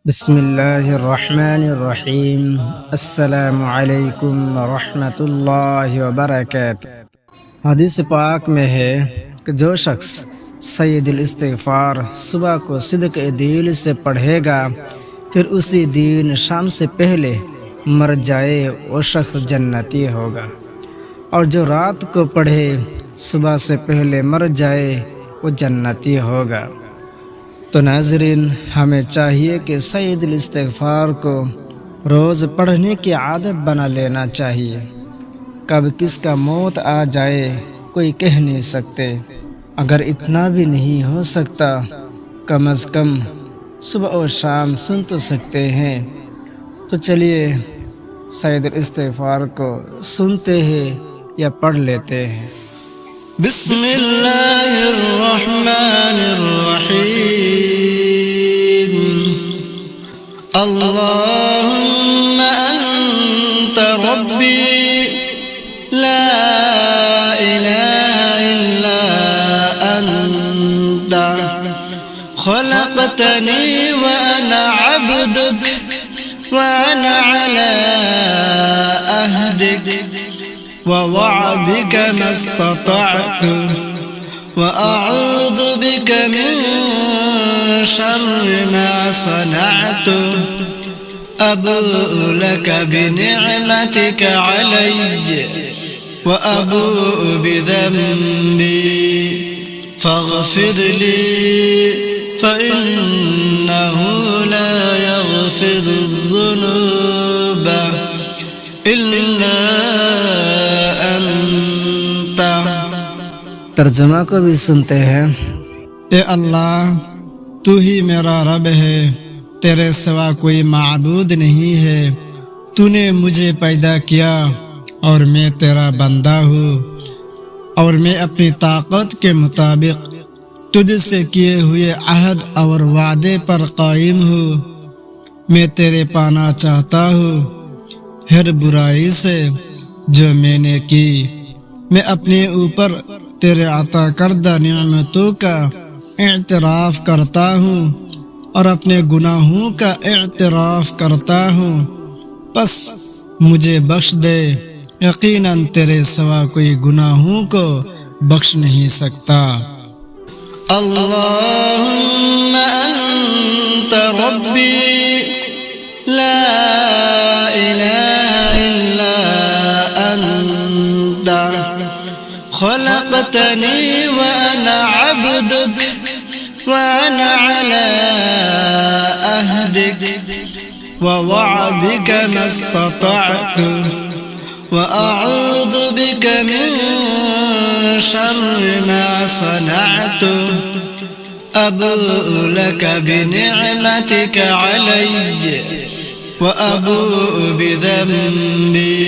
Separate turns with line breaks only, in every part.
بسم اللہ الرحمن الرحیم۔ السلام علیکم ورحمۃ اللہ وبرکاتہ۔ حدیث پاک میں ہے کہ جو شخص سید الاستغفار صبح کو صدق دل سے پڑھے گا پھر اسی دن شام سے پہلے مر جائے وہ شخص جنتی ہوگا، اور جو رات کو پڑھے صبح سے پہلے مر جائے وہ جنتی ہوگا۔ تو ناظرین، ہمیں چاہیے کہ سید الاستغفار کو روز پڑھنے کی عادت بنا لینا چاہیے۔ کب کس کا موت آ جائے کوئی کہہ نہیں سکتے، اگر اتنا بھی نہیں ہو سکتا کم از کم صبح و شام سن تو سکتے ہیں۔ تو چلیے سید الاستغفار کو سنتے ہیں یا پڑھ لیتے ہیں۔
بسم اللہ الرحمن الرحیم۔ اللہم انت ربی لا الہ الا انت خلقتنی وانا عبدک وانا علی عہدک ووعدك ما استطعت وأعوذ بك من شر ما صنعت أبوء لك بنعمتك علي وأبوء بذنبي فاغفر لي فإنه لا يغفر الذنوب إلا أنت۔
ترجمہ کو بھی سنتے ہیں۔
اے اللہ، تو ہی میرا رب ہے، تیرے سوا کوئی معبود نہیں ہے۔ تو نے مجھے پیدا کیا اور میں تیرا بندہ ہوں، اور میں اپنی طاقت کے مطابق تجھ سے کیے ہوئے عہد اور وعدے پر قائم ہوں۔ میں تیرے پانا چاہتا ہوں ہر برائی سے جو میں نے کی۔ میں اپنے اوپر تیرے عطا کردہ نعمتوں کا اعتراف کرتا ہوں اور اپنے گناہوں کا اعتراف کرتا ہوں، پس مجھے بخش دے۔ یقیناً تیرے سوا کوئی گناہوں کو بخش نہیں سکتا۔ اللہم انت ربی لا الہ الا انت خلقتنی وانا عبدک وانا علی عہدک ووعدک ما استطعت واعوذ بک من شر ما صنعت ابوء لک بنعمتک علی وأبوء بذنبي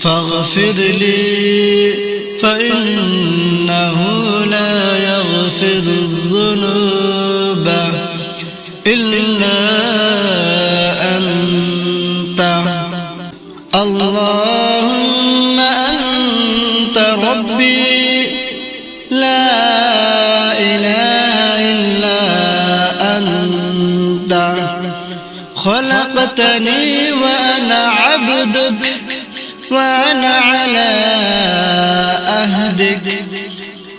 فاغفر لي فإنه لا يغفر الذنوب إلا أنت۔ اللهم أنت ربي لا إله إلا أنت خلقتني وأنا عبدك وأنا على عهدك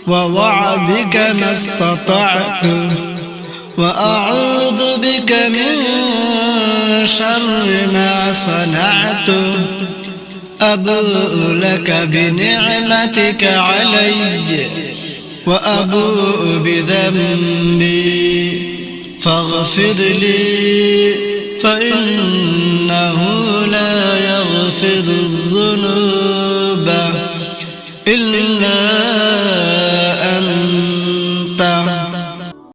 ووعدك ما استطعت وأعوذ بك من شر ما صنعت أبوء لك بنعمتك علي وأبوء بذنبي فاغفر لي فإنه لا يغفر الذنوب إلا